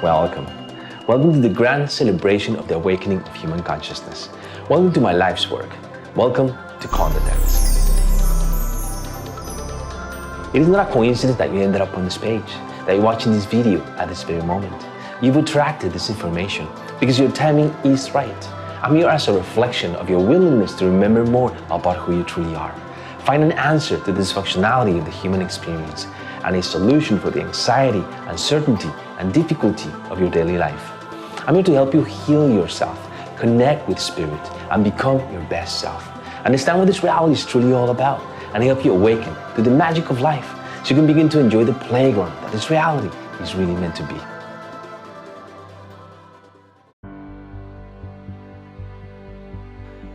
Welcome. Welcome to the grand celebration of the awakening of human consciousness. Welcome to my life's work. Welcome to Khonda Dance. It is not a coincidence that you ended up on this page, that you're watching this video at this very moment. You've attracted this information because your timing is right. I'm here as a reflection of your willingness to remember more about who you truly are. Find an answer to the dysfunctionality of the human experience and a solution for the anxiety, uncertainty, and difficulty of your daily life. I'm here to help you heal yourself, connect with spirit, and become your best self. Understand what this reality is truly all about and help you awaken to the magic of life so you can begin to enjoy the playground that this reality is really meant to be.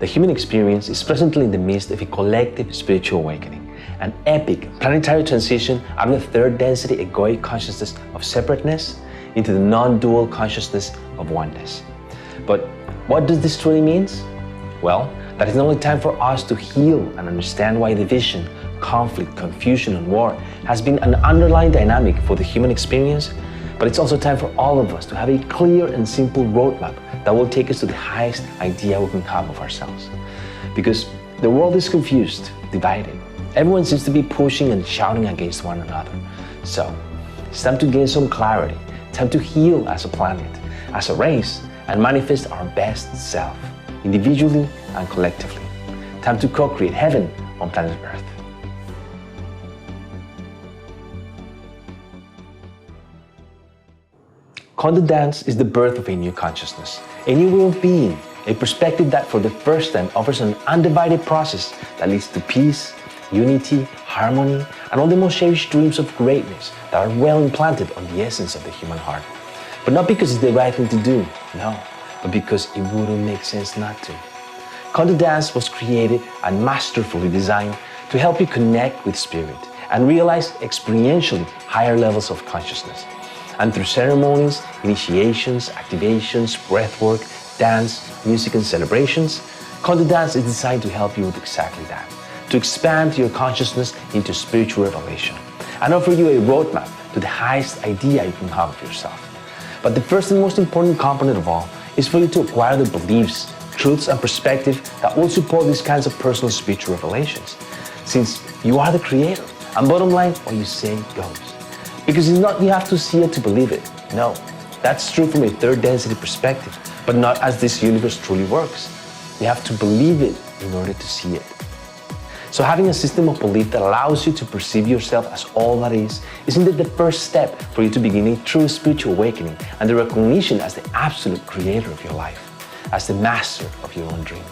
The human experience is presently in the midst of a collective spiritual awakening, an epic planetary transition out of the third density egoic consciousness of separateness into the non-dual consciousness of oneness. But what does this truly mean? Well, that it's not only time for us to heal and understand why division, conflict, confusion, and war has been an underlying dynamic for the human experience, but it's also time for all of us to have a clear and simple roadmap that will take us to the highest idea we can have of ourselves. Because the world is confused, divided. Everyone seems to be pushing and shouting against one another. So it's time to gain some clarity, time to heal as a planet, as a race, and manifest our best self, individually and collectively. Time to co-create heaven on planet Earth. Khonda Dance is the birth of a new consciousness, a new way of being, a perspective that for the first time offers an undivided process that leads to peace, unity, harmony, and all the most cherished dreams of greatness that are well implanted on the essence of the human heart. But not because it's the right thing to do, no, but because it wouldn't make sense not to. Khonda Dance was created and masterfully designed to help you connect with spirit and realize experientially higher levels of consciousness. And through ceremonies, initiations, activations, breathwork, dance, music, and celebrations, Khonda Dance is designed to help you with exactly that, to expand your consciousness into spiritual revelation and offer you a roadmap to the highest idea you can have of yourself. But the first and most important component of all is for you to acquire the beliefs, truths, and perspective that will support these kinds of personal spiritual revelations, since you are the creator, and bottom line, what you say goes. Because it's not you have to see it to believe it. No, that's true from a third density perspective, but not as this universe truly works. You have to believe it in order to see it. So having a system of belief that allows you to perceive yourself as all that is indeed the first step for you to begin a true spiritual awakening and the recognition as the absolute creator of your life, as the master of your own dream.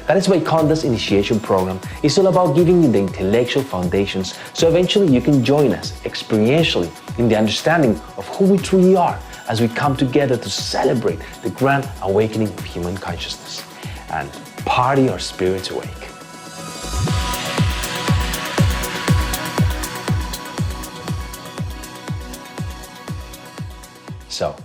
That is why Khonda's initiation program is all about giving you the intellectual foundations so eventually you can join us experientially in the understanding of who we truly are as we come together to celebrate the grand awakening of human consciousness and party our spirits awake. So,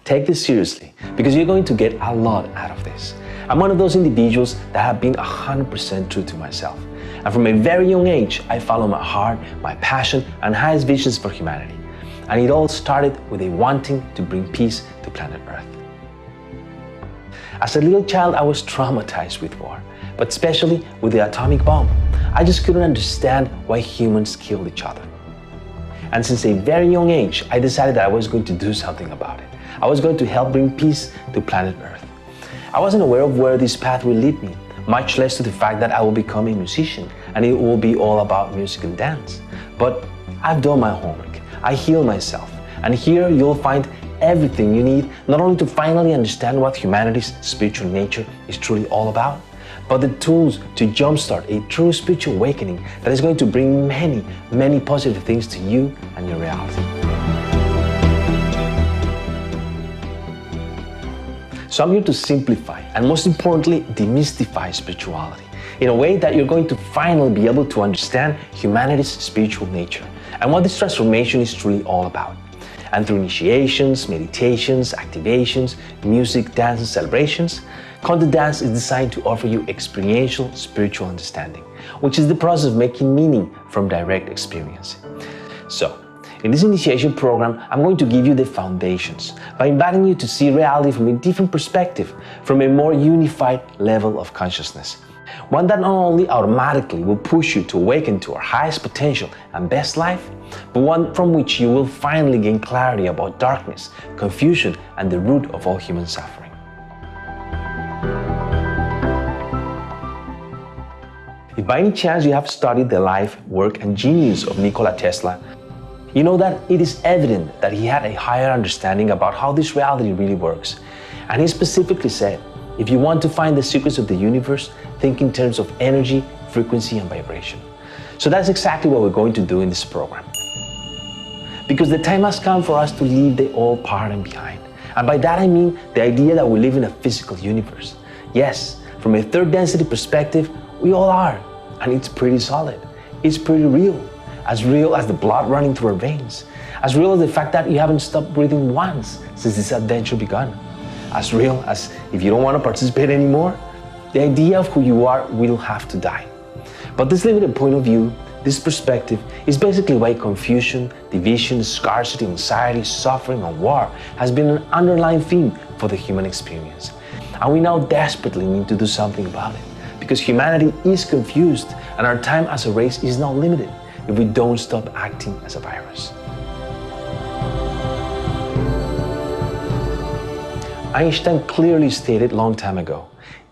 take this seriously because you're going to get a lot out of this. I'm one of those individuals that have been 100% true to myself. And from a very young age, I follow my heart, my passion, and highest visions for humanity. And it all started with a wanting to bring peace to planet Earth. As a little child, I was traumatized with war, but especially with the atomic bomb. I just couldn't understand why humans killed each other. And since a very young age, I decided that I was going to do something about it. I was going to help bring peace to planet Earth. I wasn't aware of where this path will lead me, much less to the fact that I will become a musician and it will be all about music and dance. But I've done my homework, I heal myself, and here you'll find everything you need not only to finally understand what humanity's spiritual nature is truly all about, but the tools to jumpstart a true spiritual awakening that is going to bring many, many positive things to you and your reality. So I'm here to simplify and most importantly, demystify spirituality in a way that you're going to finally be able to understand humanity's spiritual nature and what this transformation is truly all about. And through initiations, meditations, activations, music, dance, and celebrations, Khonda Dance is designed to offer you experiential spiritual understanding, which is the process of making meaning from direct experience. So, In this initiation program, I'm going to give you the foundations by inviting you to see reality from a different perspective, from a more unified level of consciousness. One that not only automatically will push you to awaken to our highest potential and best life, but one from which you will finally gain clarity about darkness, confusion, and the root of all human suffering. If by any chance you have studied the life, work, and genius of Nikola Tesla, you know that it is evident that he had a higher understanding about how this reality really works. And he specifically said, if you want to find the secrets of the universe, think in terms of energy, frequency, and vibration. So that's exactly what we're going to do in this program. Because the time has come for us to leave the old paradigm behind. And by that I mean the idea that we live in a physical universe. Yes, from a third density perspective, we all are. And it's pretty solid. It's pretty real as the blood running through our veins. As real as the fact that you haven't stopped breathing once since this adventure began. As real as if you don't want to participate anymore, the idea of who you are will have to die. But this limited point of view, this perspective, is basically why confusion, division, scarcity, anxiety, suffering, and war has been an underlying theme for the human experience. And we now desperately need to do something about it, because humanity is confused and our time as a race is now limited if we don't stop acting as a virus. Einstein clearly stated long time ago,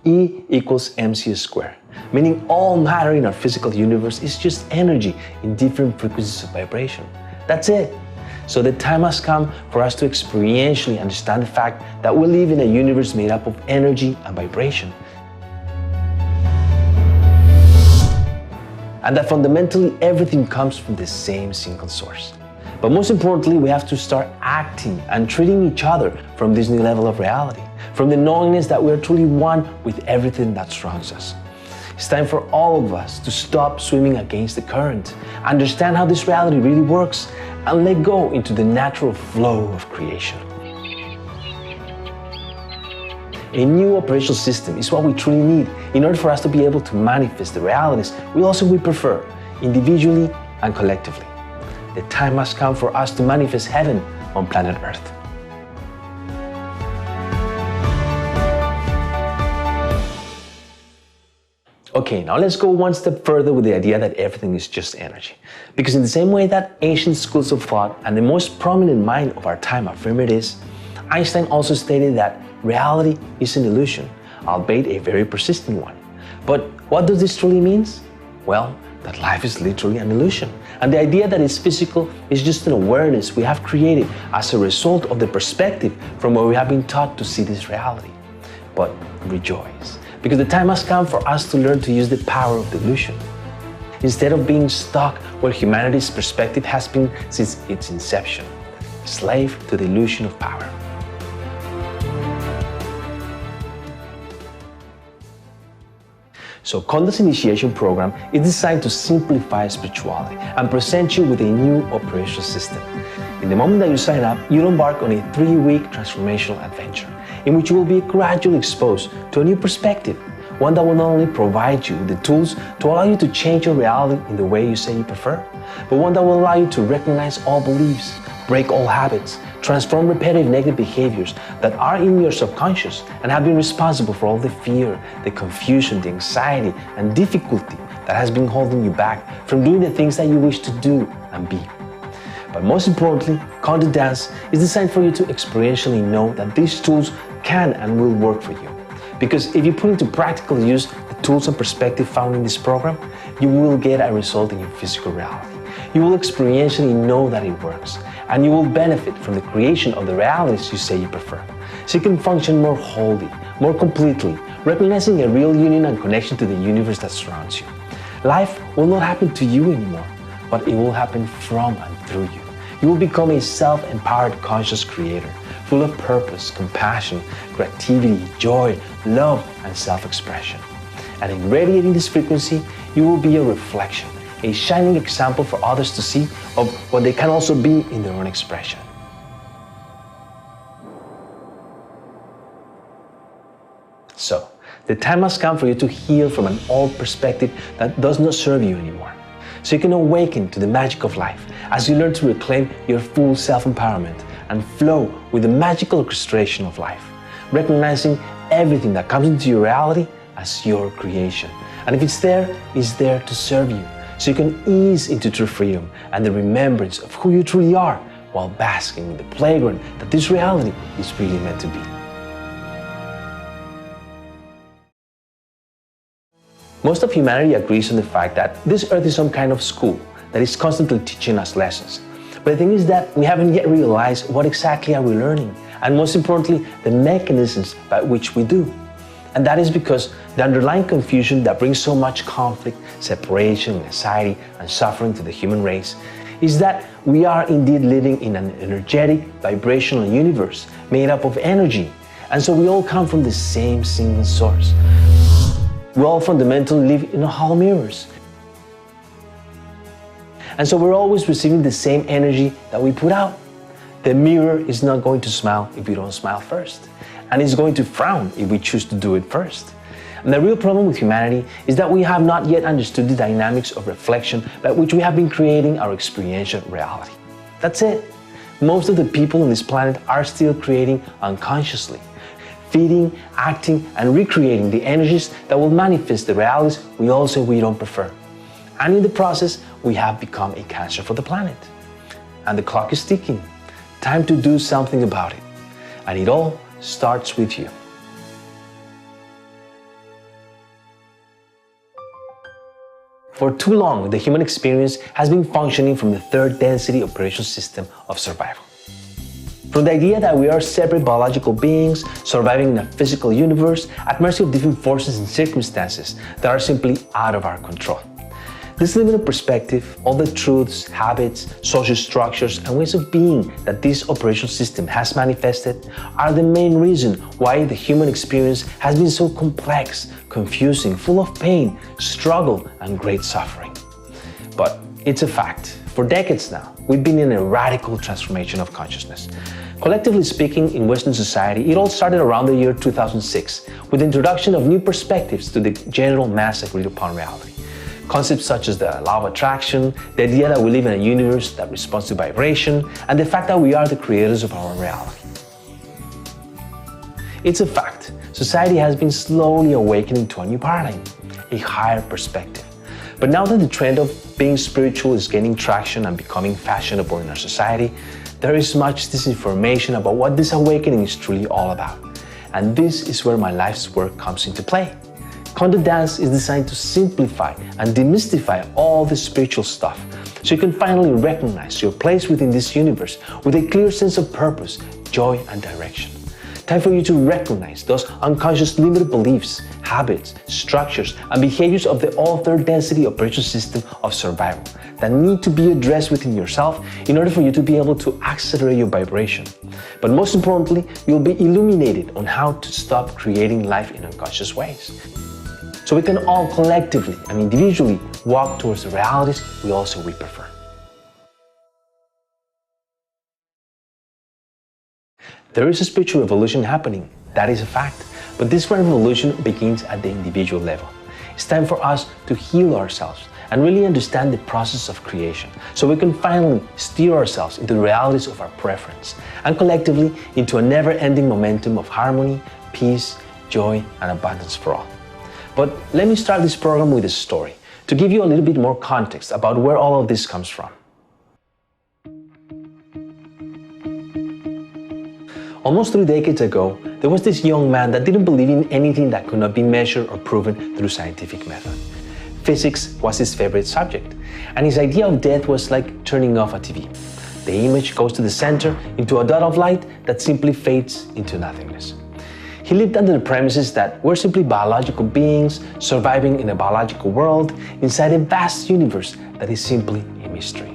E equals mc squared, meaning all matter in our physical universe is just energy in different frequencies of vibration. That's it. So the time has come for us to experientially understand the fact that we live in a universe made up of energy and vibration. And that fundamentally everything comes from the same single source. But most importantly, we have to start acting and treating each other from this new level of reality, from the knowingness that we are truly one with everything that surrounds us. It's time for all of us to stop swimming against the current, understand how this reality really works, and let go into the natural flow of creation. A new operational system is what we truly need in order for us to be able to manifest the realities we prefer, individually and collectively. The time has come for us to manifest heaven on planet Earth. Okay, now let's go one step further with the idea that everything is just energy. Because in the same way that ancient schools of thought and the most prominent mind of our time affirm it is, Einstein also stated that reality is an illusion, albeit a very persistent one. But what does this truly mean? Well, that life is literally an illusion. And the idea that it's physical is just an awareness we have created as a result of the perspective from where we have been taught to see this reality. But rejoice, because the time has come for us to learn to use the power of delusion. Instead of being stuck where humanity's perspective has been since its inception, slave to the illusion of power. So Khonda's initiation program is designed to simplify spirituality and present you with a new operational system. In the moment that you sign up, you'll embark on a 3-week transformational adventure in which you will be gradually exposed to a new perspective, one that will not only provide you with the tools to allow you to change your reality in the way you say you prefer, but one that will allow you to recognize all beliefs, break all habits, transform repetitive negative behaviors that are in your subconscious and have been responsible for all the fear, the confusion, the anxiety, and difficulty that has been holding you back from doing the things that you wish to do and be. But most importantly, Khonda Dance is designed for you to experientially know that these tools can and will work for you. Because if you put into practical use the tools and perspective found in this program, you will get a result in your physical reality. You will experientially know that it works, and you will benefit from the creation of the realities you say you prefer. So you can function more wholly, more completely, recognizing a real union and connection to the universe that surrounds you. Life will not happen to you anymore, but it will happen from and through you. You will become a self-empowered conscious creator, full of purpose, compassion, creativity, joy, love, and self-expression. And in radiating this frequency, you will be a reflection, a shining example for others to see of what they can also be in their own expression. So, the time has come for you to heal from an old perspective that does not serve you anymore. so you can awaken to the magic of life as you learn to reclaim your full self-empowerment and flow with the magical orchestration of life, recognizing everything that comes into your reality as your creation. And if it's there to serve you, so you can ease into true freedom and the remembrance of who you truly are while basking in the playground that this reality is really meant to be. Most of humanity agrees on the fact that this earth is some kind of school that is constantly teaching us lessons. But the thing is that we haven't yet realized what exactly are we learning, and most importantly, the mechanisms by which we do. And that is because the underlying confusion that brings so much conflict, separation, anxiety, and suffering to the human race is that we are indeed living in an energetic, vibrational universe made up of energy. And so we all come from the same single source. We all fundamentally live in hollow mirrors. And so we're always receiving the same energy that we put out. The mirror is not going to smile if we don't smile first. And it's going to frown if we choose to do it first. And the real problem with humanity is that we have not yet understood the dynamics of reflection by which we have been creating our experiential reality. That's it. Most of the people on this planet are still creating unconsciously, feeding, acting, and recreating the energies that will manifest the realities we all say we don't prefer. And in the process, we have become a cancer for the planet. And the clock is ticking. Time to do something about it. And it all starts with you. For too long, the human experience has been functioning from the third density operational system of survival. From the idea that we are separate biological beings surviving in a physical universe at mercy of different forces and circumstances that are simply out of our control. This limited perspective, all the truths, habits, social structures, and ways of being that this operational system has manifested are the main reason why the human experience has been so complex, confusing, full of pain, struggle, and great suffering. But it's a fact. For decades now, we've been in a radical transformation of consciousness. Collectively speaking, in Western society, it all started around the year 2006 with the introduction of new perspectives to the general mass agreed upon reality. Concepts such as the law of attraction, the idea that we live in a universe that responds to vibration, and the fact that we are the creators of our reality. It's a fact. Society has been slowly awakening to a new paradigm, a higher perspective. But now that the trend of being spiritual is gaining traction and becoming fashionable in our society, there is much disinformation about what this awakening is truly all about. And this is where my life's work comes into play. Khonda Dance is designed to simplify and demystify all the spiritual stuff so you can finally recognize your place within this universe with a clear sense of purpose, joy, and direction. Time for you to recognize those unconscious limited beliefs, habits, structures, and behaviors of the all third density operational system of survival that need to be addressed within yourself in order for you to be able to accelerate your vibration. But most importantly, you'll be illuminated on how to stop creating life in unconscious ways, so we can all collectively and individually walk towards the realities we prefer. There is a spiritual revolution happening, that is a fact, but this revolution begins at the individual level. It's time for us to heal ourselves and really understand the process of creation, so we can finally steer ourselves into the realities of our preference, and collectively into a never-ending momentum of harmony, peace, joy, and abundance for all. But let me start this program with a story to give you a little bit more context about where all of this comes from. Almost 3 decades ago, there was this young man that didn't believe in anything that could not be measured or proven through scientific method. Physics was his favorite subject, and his idea of death was like turning off a TV. The image goes to the center into a dot of light that simply fades into nothingness. He lived under the premises that we're simply biological beings surviving in a biological world inside a vast universe that is simply a mystery.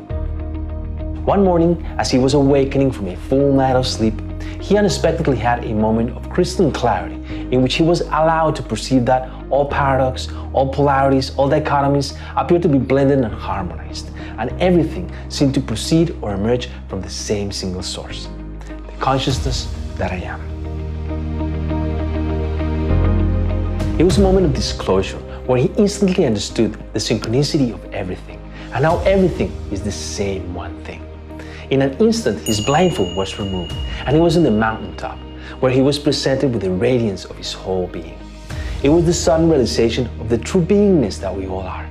One morning, as he was awakening from a full night of sleep, he unexpectedly had a moment of crystal clarity in which he was allowed to perceive that all paradox, all polarities, all dichotomies appeared to be blended and harmonized, and everything seemed to proceed or emerge from the same single source, the consciousness that I am. It was a moment of disclosure where he instantly understood the synchronicity of everything and now everything is the same one thing. In an instant, his blindfold was removed, and he was on the mountaintop, where he was presented with the radiance of his whole being. It was the sudden realization of the true beingness that we all are,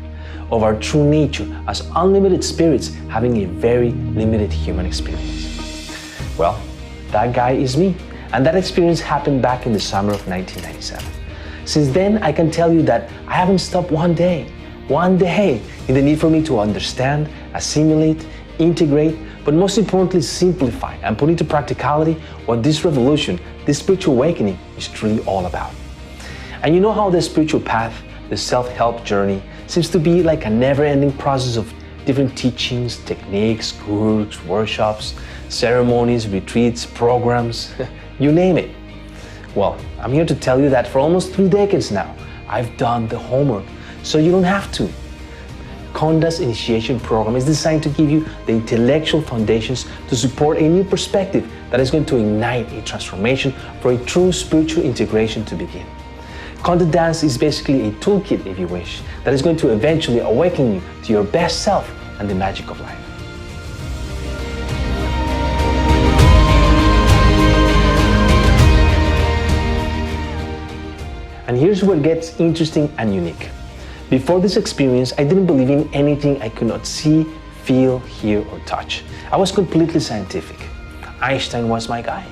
of our true nature as unlimited spirits having a very limited human experience. Well, that guy is me, and that experience happened back in the summer of 1997. Since then, I can tell you that I haven't stopped one day in the need for me to understand, assimilate, integrate, but most importantly, simplify and put into practicality what this revolution, this spiritual awakening is truly all about. And you know how the spiritual path, the self-help journey, seems to be like a never-ending process of different teachings, techniques, gurus, workshops, ceremonies, retreats, programs, you name it. Well, I'm here to tell you that for almost 3 decades now, I've done the homework, so you don't have to. Khonda's initiation program is designed to give you the intellectual foundations to support a new perspective that is going to ignite a transformation for a true spiritual integration to begin. Khonda Dance is basically a toolkit, if you wish, that is going to eventually awaken you to your best self and the magic of life. And here's where it gets interesting and unique. Before this experience, I didn't believe in anything I could not see, feel, hear, or touch. I was completely scientific. Einstein was my guy.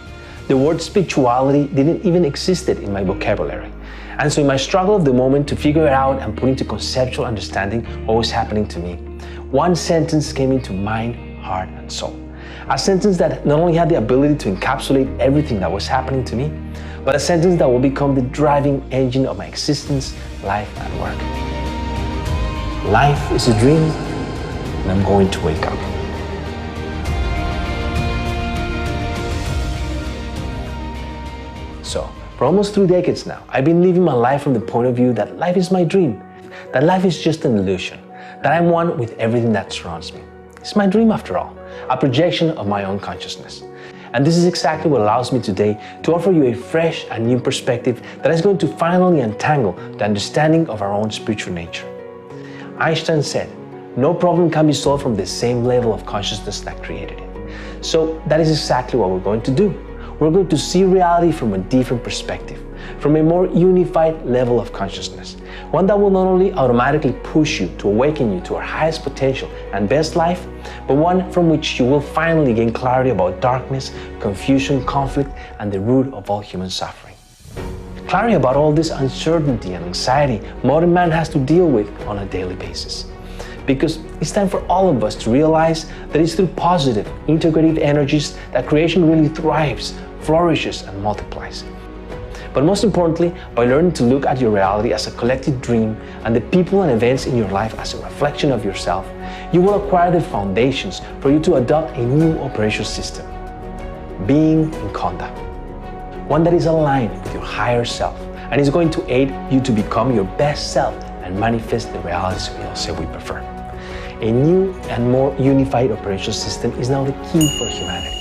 The word spirituality didn't even exist in my vocabulary. And so in my struggle of the moment to figure it out and put into conceptual understanding what was happening to me, one sentence came into mind, heart, and soul. A sentence that not only had the ability to encapsulate everything that was happening to me, but a sentence that will become the driving engine of my existence, life, and work. Life is a dream, and I'm going to wake up. So, for almost 3 decades now, I've been living my life from the point of view that life is my dream, that life is just an illusion, that I'm one with everything that surrounds me. It's my dream after all, a projection of my own consciousness. And this is exactly what allows me today to offer you a fresh and new perspective that is going to finally untangle the understanding of our own spiritual nature. Einstein said, no problem can be solved from the same level of consciousness that created it. So that is exactly what we're going to do. We're going to see reality from a different perspective, from a more unified level of consciousness. One that will not only automatically push you to awaken you to our highest potential and best life, but one from which you will finally gain clarity about darkness, confusion, conflict, and the root of all human suffering. Clarity about all this uncertainty and anxiety modern man has to deal with on a daily basis. Because it's time for all of us to realize that it's through positive, integrative energies that creation really thrives, flourishes, and multiplies. But most importantly, by learning to look at your reality as a collective dream and the people and events in your life as a reflection of yourself, you will acquire the foundations for you to adopt a new operational system. Being in Khonda. One that is aligned with your higher self and is going to aid you to become your best self and manifest the realities we all say we prefer. A new and more unified operational system is now the key for humanity.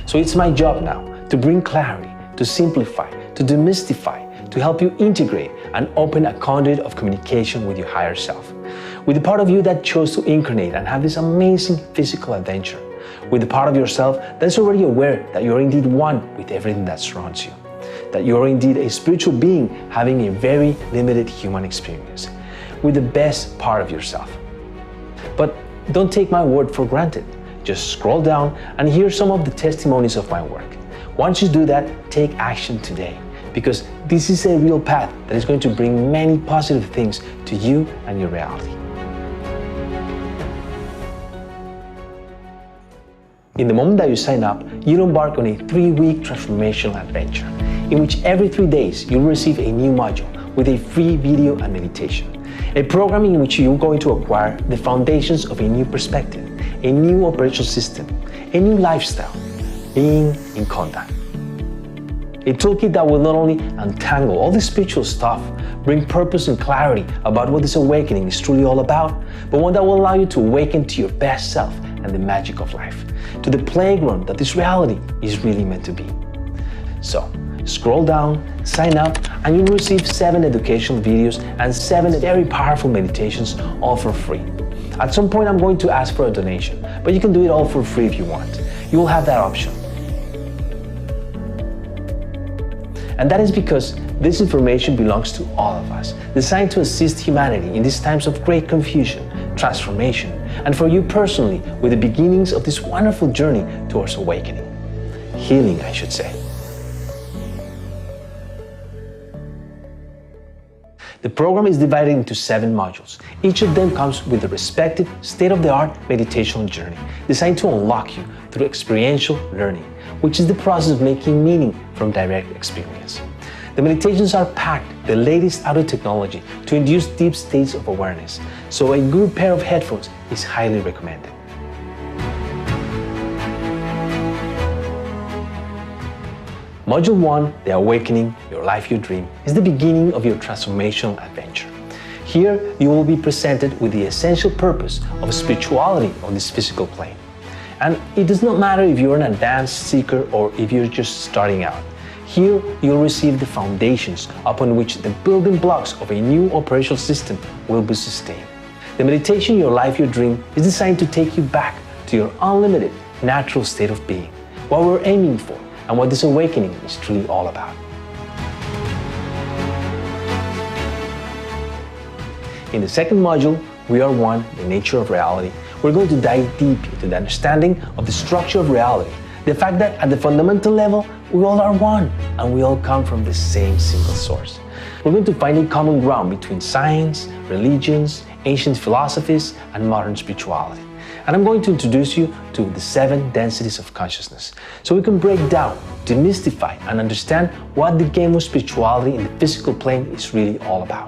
So it's my job now to bring clarity, to simplify, to demystify, to help you integrate and open a conduit of communication with your higher self, with the part of you that chose to incarnate and have this amazing physical adventure, with the part of yourself that's already aware that you're indeed one with everything that surrounds you, that you're indeed a spiritual being having a very limited human experience, with the best part of yourself. But don't take my word for granted. Just scroll down and hear some of the testimonies of my work. Once you do that, take action today, because this is a real path that is going to bring many positive things to you and your reality. In the moment that you sign up, you'll embark on a 3-week transformational adventure in which every 3 days you'll receive a new module with a free video and meditation. A program in which you're going to acquire the foundations of a new perspective, a new operational system, a new lifestyle, being in Khonda. A toolkit that will not only untangle all the spiritual stuff, bring purpose and clarity about what this awakening is truly all about, but one that will allow you to awaken to your best self and the magic of life, to the playground that this reality is really meant to be. So, Scroll down, sign up, and you'll receive 7 educational videos and 7 very powerful meditations, all for free. At some point, I'm going to ask for a donation, but you can do it all for free if you want. You will have that option. And that is because this information belongs to all of us, designed to assist humanity in these times of great confusion, transformation, and for you personally with the beginnings of this wonderful journey towards awakening. Healing, I should say. The program is divided into 7 modules. Each of them comes with a respective state-of-the-art meditational journey designed to unlock you through experiential learning, which is the process of making meaning from direct experience. The meditations are packed with the latest audio technology to induce deep states of awareness, so a good pair of headphones is highly recommended. Module 1, The Awakening, Your Life, Your Dream, is the beginning of your transformational adventure. Here, you will be presented with the essential purpose of spirituality on this physical plane. And it does not matter if you're an advanced seeker or if you're just starting out. Here, you'll receive the foundations upon which the building blocks of a new operational system will be sustained. The meditation Your Life, Your Dream is designed to take you back to your unlimited natural state of being, what we're aiming for, and what this awakening is truly all about. In the second module, We Are One, The Nature of Reality, we're going to dive deep into the understanding of the structure of reality, the fact that at the fundamental level, we all are one, and we all come from the same single source. We're going to find a common ground between science, religions, ancient philosophies, and modern spirituality. And I'm going to introduce you to the 7 densities of consciousness, so we can break down, demystify, and understand what the game of spirituality in the physical plane is really all about.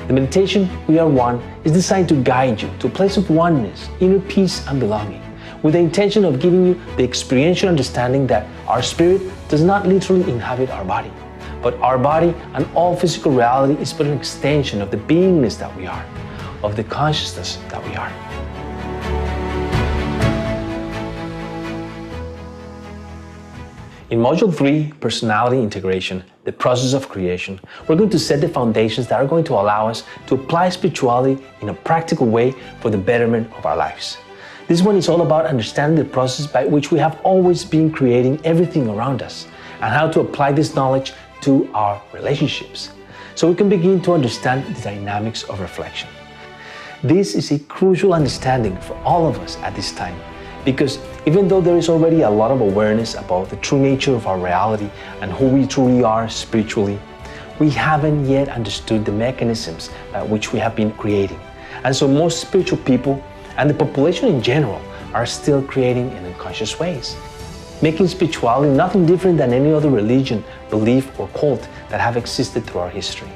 The meditation, We Are One, is designed to guide you to a place of oneness, inner peace, and belonging, with the intention of giving you the experiential understanding that our spirit does not literally inhabit our body, but our body and all physical reality is but an extension of the beingness that we are, of the consciousness that we are. In Module 3, Personality Integration, the process of creation, we're going to set the foundations that are going to allow us to apply spirituality in a practical way for the betterment of our lives. This one is all about understanding the process by which we have always been creating everything around us and how to apply this knowledge to our relationships, so we can begin to understand the dynamics of reflection. This is a crucial understanding for all of us at this time, because even though there is already a lot of awareness about the true nature of our reality and who we truly are spiritually, we haven't yet understood the mechanisms by which we have been creating. And so most spiritual people and the population in general are still creating in unconscious ways, making spirituality nothing different than any other religion, belief, or cult that have existed through our history.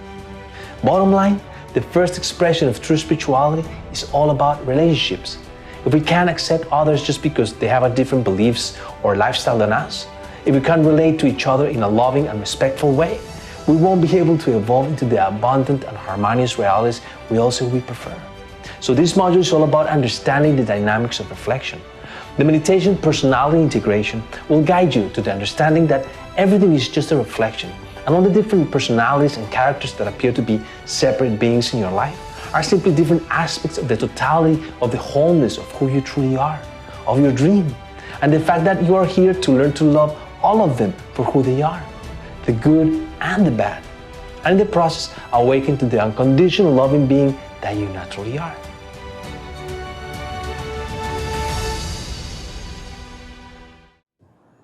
Bottom line, the first expression of true spirituality is all about relationships. If we can't accept others just because they have a different beliefs or lifestyle than us, if we can't relate to each other in a loving and respectful way, we won't be able to evolve into the abundant and harmonious realities we also prefer. So this module is all about understanding the dynamics of reflection. The meditation Personality Integration will guide you to the understanding that everything is just a reflection, and all the different personalities and characters that appear to be separate beings in your life are simply different aspects of the totality of the wholeness of who you truly are, of your dream, and the fact that you are here to learn to love all of them for who they are, the good and the bad, and in the process awaken to the unconditional loving being that you naturally are.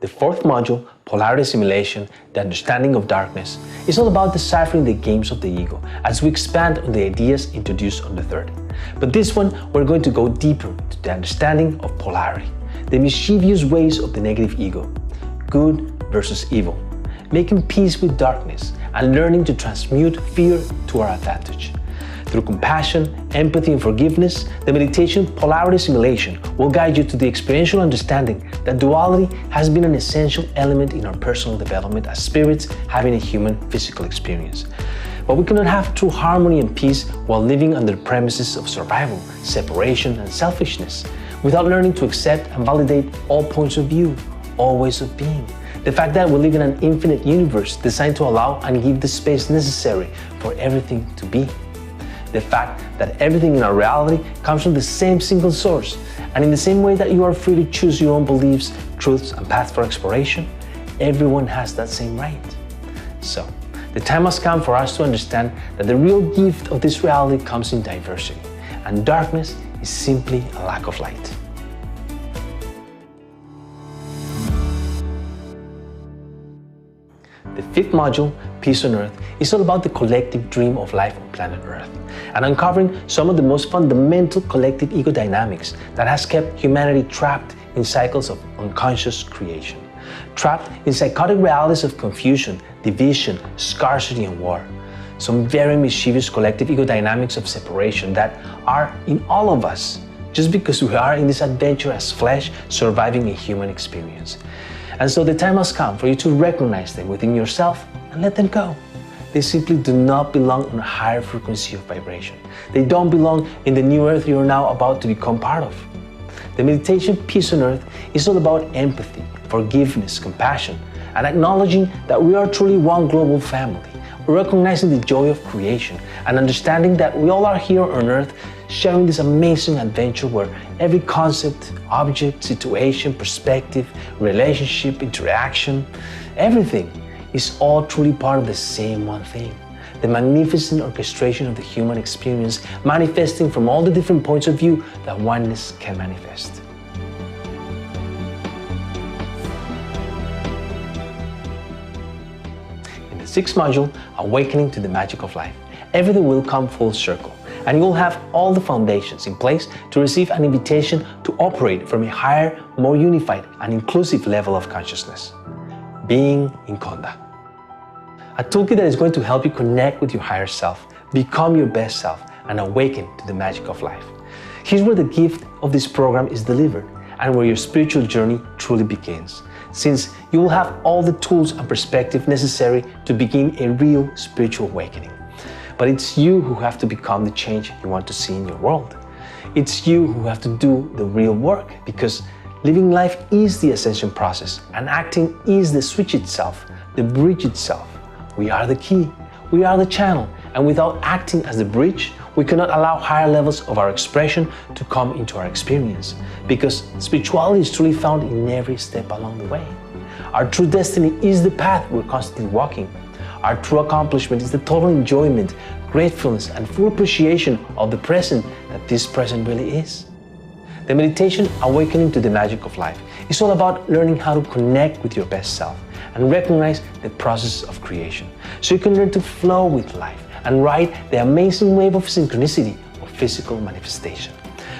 The fourth module, Polarity Simulation, the Understanding of Darkness, is all about deciphering the games of the ego as we expand on the ideas introduced on the third. But this one, we're going to go deeper to the understanding of polarity, the mischievous ways of the negative ego, good versus evil, making peace with darkness, and learning to transmute fear to our advantage. Through compassion, empathy, and forgiveness, the meditation Polarity Simulation will guide you to the experiential understanding that duality has been an essential element in our personal development as spirits having a human physical experience. But we cannot have true harmony and peace while living under the premises of survival, separation, and selfishness, without learning to accept and validate all points of view, all ways of being, The fact that we live in an infinite universe designed to allow and give the space necessary for everything to be. The fact that everything in our reality comes from the same single source, and in the same way that you are free to choose your own beliefs, truths, and paths for exploration, everyone has that same right. So, the time has come for us to understand that the real gift of this reality comes in diversity, and darkness is simply a lack of light. The fifth module, Peace on Earth, is all about the collective dream of life on planet Earth, and uncovering some of the most fundamental collective ego dynamics that has kept humanity trapped in cycles of unconscious creation, trapped in psychotic realities of confusion, division, scarcity, and war. Some very mischievous collective ego dynamics of separation that are in all of us, just because we are in this adventure as flesh surviving a human experience. And so the time has come for you to recognize them within yourself and let them go. They simply do not belong on a higher frequency of vibration. They don't belong in the new earth you're now about to become part of. The meditation Peace on Earth is all about empathy, forgiveness, compassion, and acknowledging that we are truly one global family, recognizing the joy of creation and understanding that we all are here on Earth sharing this amazing adventure where every concept, object, situation, perspective, relationship, interaction, everything is all truly part of the same one thing. The magnificent orchestration of the human experience manifesting from all the different points of view that oneness can manifest. In the sixth module, Awakening to the Magic of Life, everything will come full circle, and you will have all the foundations in place to receive an invitation to operate from a higher, more unified and inclusive level of consciousness. Being in Khonda. A toolkit that is going to help you connect with your higher self, become your best self, and awaken to the magic of life. Here's where the gift of this program is delivered and where your spiritual journey truly begins, since you will have all the tools and perspective necessary to begin a real spiritual awakening. But it's you who have to become the change you want to see in your world. It's you who have to do the real work, because living life is the ascension process and acting is the switch itself, the bridge itself. We are the key, we are the channel, and without acting as the bridge, we cannot allow higher levels of our expression to come into our experience, because spirituality is truly found in every step along the way. Our true destiny is the path we're constantly walking. Our true accomplishment is the total enjoyment, gratefulness, and full appreciation of the present that this present really is. The meditation Awakening to the Magic of Life is all about learning how to connect with your best self and recognize the process of creation, so you can learn to flow with life and ride the amazing wave of synchronicity of physical manifestation.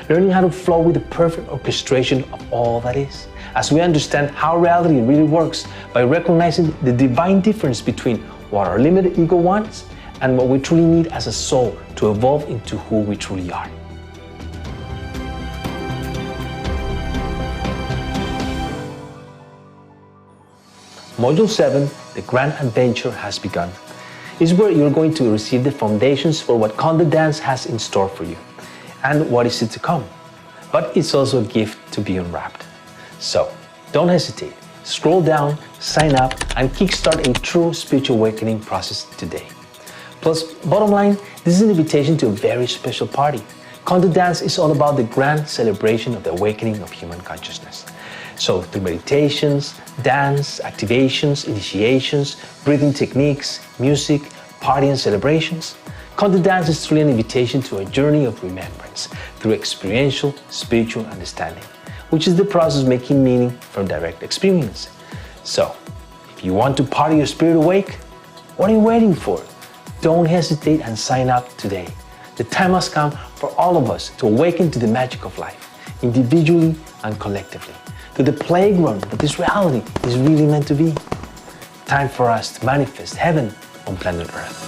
Learning how to flow with the perfect orchestration of all that is, as we understand how reality really works by recognizing the divine difference between what our limited ego wants and what we truly need as a soul to evolve into who we truly are. Module 7, The Grand Adventure Has Begun, is where you're going to receive the foundations for what Khonda Dance has in store for you and what is to come. But it's also a gift to be unwrapped. So, don't hesitate. Scroll down, sign up, and kickstart a true spiritual awakening process today. Plus, bottom line, this is an invitation to a very special party. Khonda Dance is all about the grand celebration of the awakening of human consciousness. So, through meditations, dance, activations, initiations, breathing techniques, music, party and celebrations, Khonda Dance is truly an invitation to a journey of remembrance through experiential spiritual understanding, which is the process making meaning from direct experience. So, if you want to party your spirit awake, what are you waiting for? Don't hesitate and sign up today. The time has come for all of us to awaken to the magic of life, individually and collectively, to the playground that this reality is really meant to be. Time for us to manifest heaven on planet Earth.